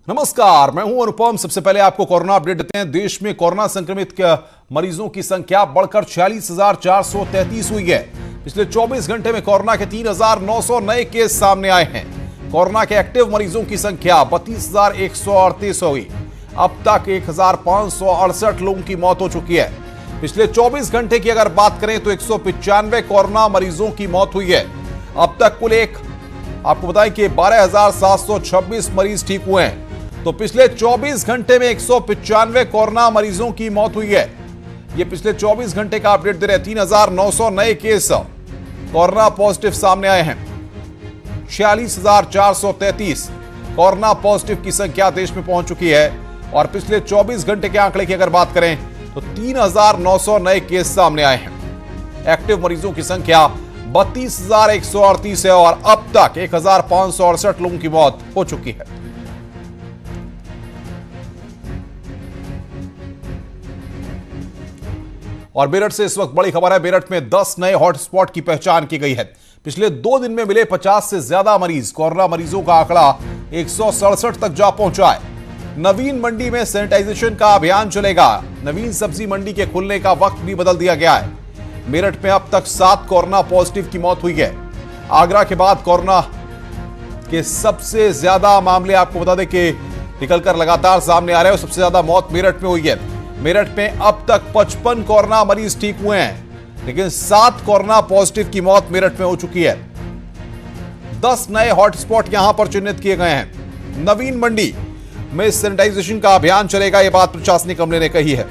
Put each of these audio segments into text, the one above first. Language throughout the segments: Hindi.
नमस्कार, मैं हूं अनुपम। सबसे पहले आपको कोरोना अपडेट देते हैं। देश में कोरोना संक्रमित मरीजों की संख्या बढ़कर 46,433 हुई है। पिछले 24 घंटे में कोरोना के 3,900 नए केस सामने आए हैं। कोरोना के एक्टिव मरीजों की संख्या 32,138 हुई। अब तक 1,568 लोगों की मौत हो चुकी है। पिछले 24 घंटे की अगर बात करें तो 195 कोरोना मरीजों की मौत हुई है। अब तक कुल आपको बताएं कि 12,726 मरीज ठीक हुए हैं। तो पिछले 24 घंटे में 195 कोरोना मरीजों की मौत हुई है। ये पिछले 24 घंटे का अपडेट दे रहे हैं। 3,900 नए केस कोरोना पॉजिटिव सामने आए हैं। 46,433 कोरोना पॉजिटिव की संख्या देश में पहुंच चुकी है। और पिछले 24 घंटे के आंकड़े की अगर बात करें तो 3,900 नए केस सामने आए हैं। एक्टिव मरीजों की संख्या 32,138 है और अब तक 1,568 लोगों की मौत हो चुकी है। और मेरठ से इस वक्त बड़ी खबर है। मेरठ में 10 नए हॉटस्पॉट की पहचान की गई है। पिछले 2 दिन में मिले 50 से ज्यादा मरीज। कोरोना मरीजों का आंकड़ा 167 तक जा पहुंचा है। नवीन मंडी में सैनिटाइजेशन का अभियान चलेगा। नवीन सब्जी मंडी के खुलने का वक्त भी बदल दिया गया है। मेरठ में अब तक 7 कोरोना पॉजिटिव की मौत हुई है। आगरा के बाद कोरोना के सबसे ज्यादा मामले आपको बता दें कि निकलकर लगातार सामने आ रहे हैं। सबसे ज्यादा मौत मेरठ में हुई है। मेरठ में अब तक 55 कोरोना मरीज ठीक हुए हैं, लेकिन 7 कोरोना पॉजिटिव की मौत मेरठ में हो चुकी है। 10 नए हॉटस्पॉट यहां पर चिन्हित किए गए हैं। नवीन मंडी में सैनिटाइजेशन का अभियान चलेगा, यह बात प्रशासनिक अमले ने कही है।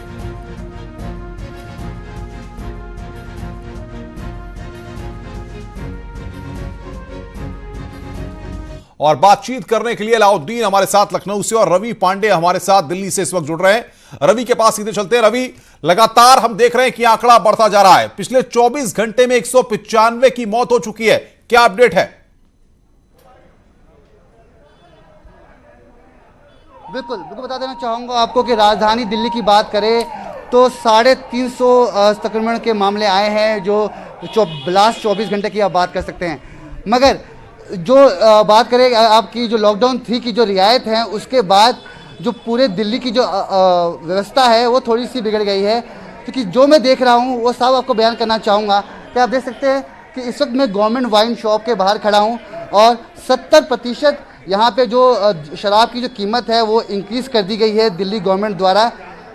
और बातचीत करने के लिए अलाउद्दीन हमारे साथ लखनऊ से और रवि पांडे हमारे साथ दिल्ली से इस वक्त जुड़ रहे हैं। रवि के पास सीधे चलते हैं। रवि, लगातार हम देख रहे हैं कि आंकड़ा बढ़ता जा रहा है। पिछले 24 घंटे में 195 की मौत हो चुकी है, क्या अपडेट है? बिल्कुल बता देना चाहूंगा आपको कि राजधानी दिल्ली की बात करें तो 350 संक्रमण के मामले आए हैं, जो लास्ट 24 घंटे की आप बात कर सकते हैं। मगर जो बात करें आपकी जो लॉकडाउन 3 की जो रियायत है, उसके बाद जो पूरे दिल्ली की जो व्यवस्था है वो थोड़ी सी बिगड़ गई है। क्योंकि जो मैं देख रहा हूँ वो सब आपको बयान करना चाहूँगा कि आप देख सकते हैं कि इस वक्त मैं गवर्नमेंट वाइन शॉप के बाहर खड़ा हूँ और 70% यहाँ पे जो शराब की जो कीमत है वो इंक्रीज़ कर दी गई है दिल्ली गवर्नमेंट द्वारा।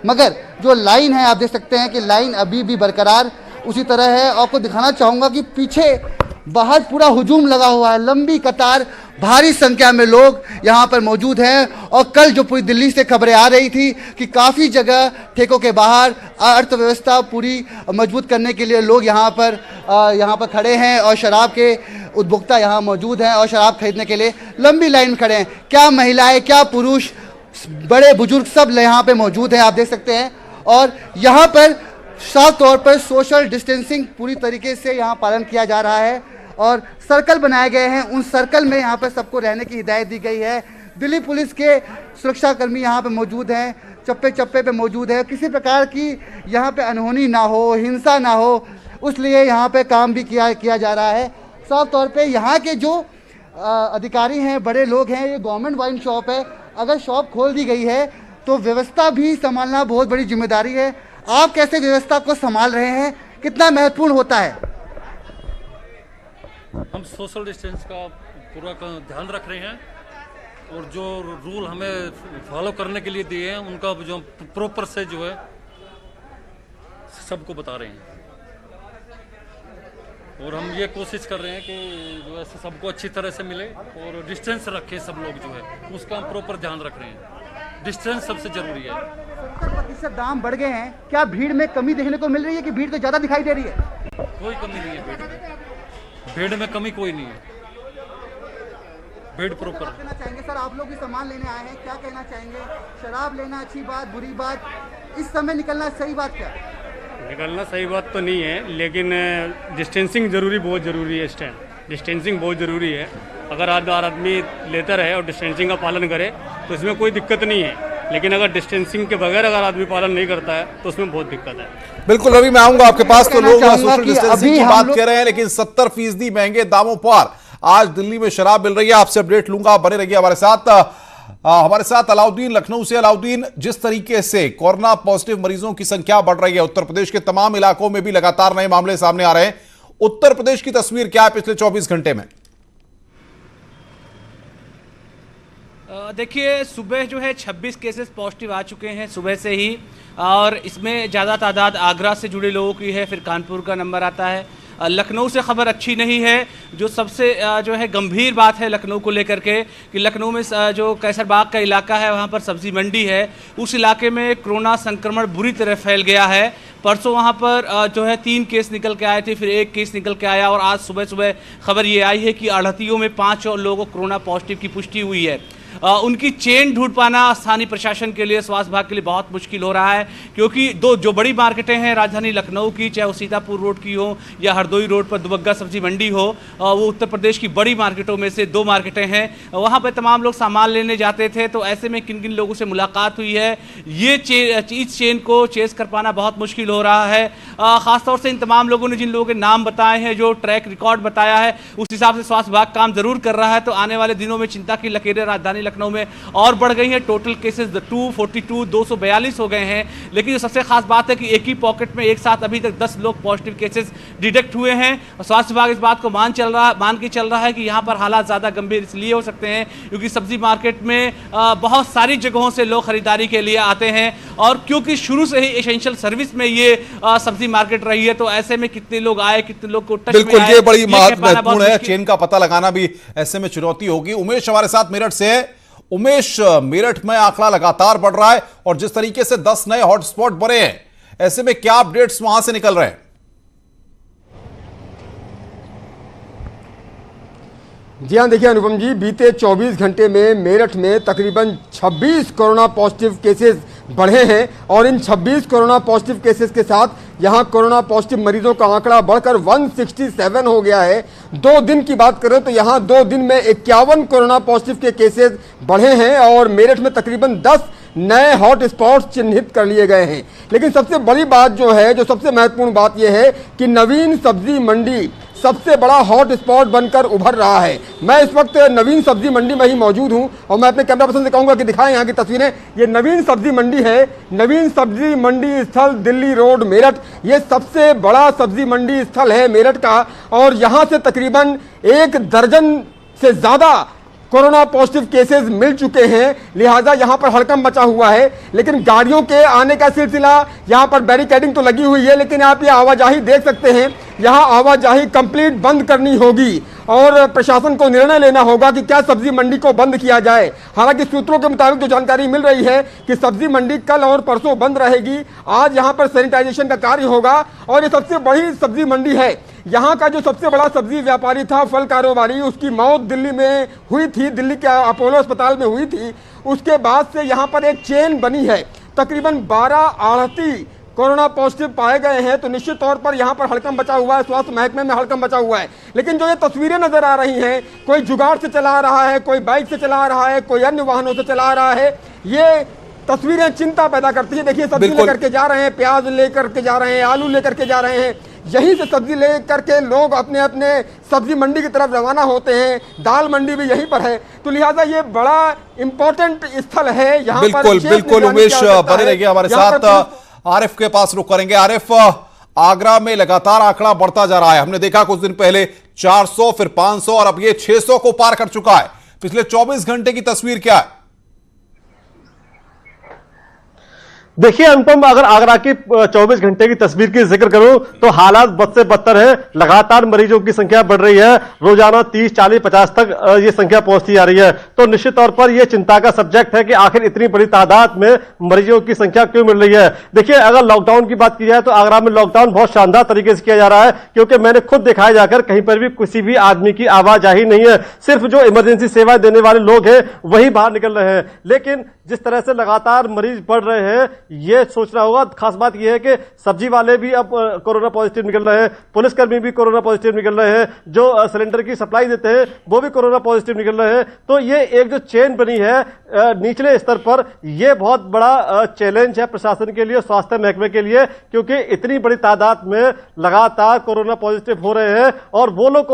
मगर जो लाइन है आप देख सकते हैं कि लाइन अभी भी बरकरार उसी तरह है। आपको दिखाना चाहूँगा कि पीछे बाहर पूरा हुजूम लगा हुआ है, लंबी कतार, भारी संख्या में लोग यहाँ पर मौजूद हैं। और कल जो पूरी दिल्ली से खबरें आ रही थी कि काफ़ी जगह ठेकों के बाहर अर्थव्यवस्था पूरी मजबूत करने के लिए लोग यहाँ पर खड़े हैं और शराब के उपभोक्ता यहाँ मौजूद हैं और शराब खरीदने के लिए लंबी लाइन में खड़े हैं। क्या महिलाएं, क्या पुरुष, बड़े बुजुर्ग सब यहाँ पे मौजूद हैं, आप देख सकते हैं। और यहाँ पर साफ तौर पर सोशल डिस्टेंसिंग पूरी तरीके से यहाँ पालन किया जा रहा है और सर्कल बनाए गए हैं। उन सर्कल में यहाँ पर सबको रहने की हिदायत दी गई है। दिल्ली पुलिस के सुरक्षाकर्मी यहाँ पे मौजूद हैं, चप्पे चप्पे पे मौजूद है। किसी प्रकार की यहाँ पे अनहोनी ना हो, हिंसा ना हो, उसलिए यहाँ पे काम भी किया जा रहा है। साफ तौर पे यहाँ के जो अधिकारी हैं, बड़े लोग हैं, ये गवर्नमेंट वाइन शॉप है, अगर शॉप खोल दी गई है तो व्यवस्था भी संभालना बहुत बड़ी जिम्मेदारी है। आप कैसे व्यवस्था को संभाल रहे हैं, कितना महत्वपूर्ण होता है? हम सोशल डिस्टेंस का पूरा ध्यान रख रहे हैं और जो रूल हमें फॉलो करने के लिए दिए हैं उनका जो प्रॉपर से जो है सबको बता रहे हैं। और हम ये कोशिश कर रहे हैं कि जो है सबको अच्छी तरह से मिले और डिस्टेंस रखें सब लोग, जो है उसका हम प्रॉपर ध्यान रख रहे हैं। डिस्टेंस सबसे जरूरी है। 70% दाम बढ़ गए हैं, क्या भीड़ में कमी देखने को मिल रही है कि भीड़ तो ज़्यादा दिखाई दे रही है? कोई कमी नहीं है भीड़ में। भीड़ में कमी कोई नहीं है, भीड़ प्रॉपर। क्या कहना चाहेंगे सर, आप लोग भी सामान लेने आए हैं, क्या कहना चाहेंगे? शराब लेना अच्छी बात, बुरी बात, इस समय निकलना सही बात क्या? निकलना सही बात तो नहीं है, लेकिन डिस्टेंसिंग बहुत ज़रूरी है। इस टाइम डिस्टेंसिंग बहुत ज़रूरी है। अगर आदमी लेता रहे और डिस्टेंसिंग का पालन करे तो इसमें कोई दिक्कत नहीं है। लेकिन अगर डिस्टेंसिंग के बगैर अगर आदमी पालन नहीं करता है तो उसमें बहुत दिक्कत है। बिल्कुल रवि, मैं आऊंगा आपके पास। तो लोग सोशल डिस्टेंसिंग की बात कर रहे हैं, लेकिन 70% महंगे दामों पर आज दिल्ली में शराब मिल रही है। आपसे अपडेट लूंगा, आप बने रहिए हमारे साथ। हमारे साथ अलाउद्दीन लखनऊ से। अलाउद्दीन, जिस तरीके से कोरोना पॉजिटिव मरीजों की संख्या बढ़ रही है, उत्तर प्रदेश के तमाम इलाकों में भी लगातार नए मामले सामने आ रहे हैं, उत्तर प्रदेश की तस्वीर क्या है पिछले 24 घंटे में? देखिए, सुबह जो है 26 केसेस पॉजिटिव आ चुके हैं सुबह से ही, और इसमें ज़्यादा तादाद आगरा से जुड़े लोगों की है, फिर कानपुर का नंबर आता है। लखनऊ से खबर अच्छी नहीं है। जो सबसे जो है गंभीर बात है लखनऊ को लेकर के कि लखनऊ में जो कैसरबाग का इलाका है, वहाँ पर सब्जी मंडी है, उस इलाके में कोरोना संक्रमण बुरी तरह फैल गया है। परसों वहाँ पर जो है 3 केस निकल के आए थे, फिर 1 केस निकल के आया, और आज सुबह सुबह खबर ये आई है कि अड़हतियों में 5 और लोगों को कोरोना पॉजिटिव की पुष्टि हुई है। उनकी चेन ढूंढ पाना स्थानीय प्रशासन के लिए, स्वास्थ्य विभाग के लिए बहुत मुश्किल हो रहा है, क्योंकि दो जो बड़ी मार्केटें हैं राजधानी लखनऊ की, चाहे वो सीतापुर रोड की हो या हरदोई रोड पर दुबग्गा सब्जी मंडी हो, वो उत्तर प्रदेश की बड़ी मार्केटों में से 2 मार्केटें हैं। वहाँ पर तमाम लोग सामान लेने जाते थे, तो ऐसे में किन किन लोगों से मुलाकात हुई है, ये इस चेन को चेस कर पाना बहुत मुश्किल हो रहा है। ख़ासतौर से इन तमाम लोगों ने जिन लोगों के नाम बताए हैं, जो ट्रैक रिकॉर्ड बताया है, उस हिसाब से स्वास्थ्य विभाग काम जरूर कर रहा है। तो आने वाले दिनों में चिंता की लकीरें राजधानी लखनऊ में और बढ़ गई हैं। टोटल केसेस 242 हो गए हैं। लेकिन जो सबसे खास बात है कि एक ही पॉकेट में एक साथ अभी तक 10 लोग पॉजिटिव केसेस डिटेक्ट हुए हैं। स्वास्थ्य विभाग इस बात को मान के चल रहा है कि यहाँ पर हालात ज़्यादा गंभीर इसलिए हो सकते हैं क्योंकि सब्जी मार्केट में बहुत सारी जगहों से लोग खरीदारी के लिए आते हैं, और क्योंकि शुरू से ही एसेंशियल सर्विस में ये सब्जी मार्केट रही है, तो ऐसे में कितने लोग आए, कितने लोग को टच में आए, बिल्कुल, ये बड़ी महत्वपूर्ण है। चेन का पता लगाना भी ऐसे में चुनौती होगी। उमेश हमारे साथ मेरठ से है। उमेश, मेरठ में आंकड़ा लगातार बढ़ रहा है और जिस तरीके से 10 नए हॉटस्पॉट बने हैं, ऐसे में क्या अपडेट्स वहां से निकल रहे हैं? जी हाँ, देखिए अनुपम जी, बीते 24 घंटे में मेरठ में तकरीबन 26 कोरोना पॉजिटिव केसेस बढ़े हैं, और इन 26 कोरोना पॉजिटिव केसेस के साथ यहाँ कोरोना पॉजिटिव मरीजों का आंकड़ा बढ़कर 167 हो गया है। 2 दिन की बात करें तो यहाँ 2 दिन में 51 कोरोना पॉजिटिव के केसेस बढ़े हैं, और मेरठ में तकरीबन 10 नए हॉट स्पॉट्स चिन्हित कर लिए गए हैं। लेकिन सबसे बड़ी बात जो है, जो सबसे महत्वपूर्ण बात यह है कि नवीन सब्जी मंडी सबसे बड़ा हॉट स्पॉट बनकर उभर रहा है। मैं इस वक्त नवीन सब्जी मंडी में ही मौजूद हूं, और मैं अपने कैमरा पर्सन से कहूंगा कि दिखाएं यहाँ की तस्वीरें। ये नवीन सब्जी मंडी है, नवीन सब्जी मंडी स्थल दिल्ली रोड मेरठ। ये सबसे बड़ा सब्जी मंडी स्थल है मेरठ का, और यहाँ से तकरीबन 1 दर्जन से ज़्यादा कोरोना पॉजिटिव केसेस मिल चुके हैं, लिहाजा यहाँ पर हड़कंप मचा हुआ है। लेकिन गाड़ियों के आने का सिलसिला, यहाँ पर बैरिकेडिंग तो लगी हुई है, लेकिन आप ये आवाजाही देख सकते हैं, यहाँ आवाजाही कंप्लीट बंद करनी होगी, और प्रशासन को निर्णय लेना होगा कि क्या सब्जी मंडी को बंद किया जाए। हालांकि सूत्रों के मुताबिक जो जानकारी मिल रही है कि सब्जी मंडी कल और परसों बंद रहेगी। आज यहाँ पर सैनिटाइजेशन का कार्य होगा, और ये सबसे बड़ी सब्जी मंडी है। यहाँ का जो सबसे बड़ा सब्जी व्यापारी था, फल कारोबारी, उसकी मौत दिल्ली में हुई थी, दिल्ली के अपोलो अस्पताल में हुई थी। उसके बाद से यहाँ पर एक चेन बनी है, तकरीबन 12 आढ़ती कोरोना पॉजिटिव पाए गए हैं। तो निश्चित तौर पर यहाँ पर हड़कंप बचा हुआ है, स्वास्थ्य महकमे में हड़कंप बचा हुआ है। लेकिन जो ये तस्वीरें नजर आ रही हैं, कोई जुगाड़ से चला रहा है, कोई बाइक से चला रहा है, कोई अन्य वाहनों से चला रहा है, ये तस्वीरें चिंता पैदा करती है। देखिए, सब्जी लेकर के जा रहे हैं, प्याज लेकर के जा रहे हैं, आलू लेकर के जा रहे हैं, यहीं से सब्जी लेकर के लोग अपने अपने सब्जी मंडी की तरफ रवाना होते हैं। दाल मंडी भी यहीं पर है, तो लिहाजा ये बड़ा इंपॉर्टेंट स्थल है। यहाँ बिल्कुल बिल्कुल उमेश, बने रहिए हमारे साथ। आरिफ के पास रुक करेंगे। आरिफ, आगरा में लगातार आंकड़ा बढ़ता जा रहा है। हमने देखा कुछ दिन पहले 400, फिर 500 और अब ये 600 को पार कर चुका है। पिछले 24 घंटे की तस्वीर क्या है? देखिए अनुपम, अगर आगरा की 24 घंटे की तस्वीर की जिक्र करूं तो हालात बद से बदतर है। लगातार मरीजों की संख्या बढ़ रही है, रोजाना 30, 40, 50 तक ये संख्या पहुंचती जा रही है। तो निश्चित तौर पर यह चिंता का सब्जेक्ट है कि आखिर इतनी बड़ी तादाद में मरीजों की संख्या क्यों मिल रही है। देखिए, अगर लॉकडाउन की बात की जाए तो आगरा में लॉकडाउन बहुत शानदार तरीके से किया जा रहा है, क्योंकि मैंने खुद दिखाया जाकर कहीं पर भी किसी भी आदमी की आवाजाही नहीं है। सिर्फ जो इमरजेंसी सेवाएं देने वाले लोग हैं वही बाहर निकल रहे हैं। लेकिन जिस तरह से लगातार मरीज बढ़ रहे हैं, ये सोचना होगा। खास बात यह है कि सब्जी वाले भी अब कोरोना पॉजिटिव निकल रहे हैं, पुलिसकर्मी भी कोरोना पॉजिटिव निकल रहे हैं, जो सिलेंडर की सप्लाई देते हैं वो भी कोरोना पॉजिटिव निकल रहे हैं। तो ये एक जो चेन बनी है निचले स्तर पर, यह बहुत बड़ा चैलेंज है प्रशासन के लिए, स्वास्थ्य महकमे के लिए, क्योंकि इतनी बड़ी तादाद में लगातार कोरोना पॉजिटिव हो रहे हैं और वो लोग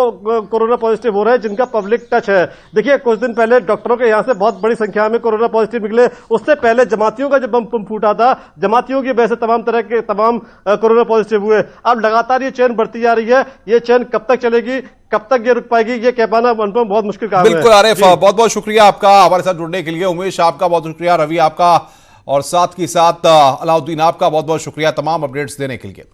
कोरोना पॉजिटिव हो रहे हैं जिनका पब्लिक टच है। देखिए कुछ दिन पहले डॉक्टरों के यहां से बहुत बड़ी संख्या में कोरोना पॉजिटिव निकले, उससे पहले जमातियों का जब बम फूटा था, जमातियों की वजह से तमाम कोरोना पॉजिटिव हुए। अब लगातार ये चेन बढ़ती जा रही है, ये चेन कब तक चलेगी, कब तक ये रुक पाएगी, ये कह पाना अनुपम बहुत मुश्किल काम है। बिल्कुल आरिफ, बहुत बहुत शुक्रिया आपका हमारे साथ जुड़ने के लिए। उमेश आपका बहुत शुक्रिया, रवि आपका, और साथ ही साथ अलाउद्दीन आपका बहुत बहुत शुक्रिया तमाम अपडेट्स देने के लिए।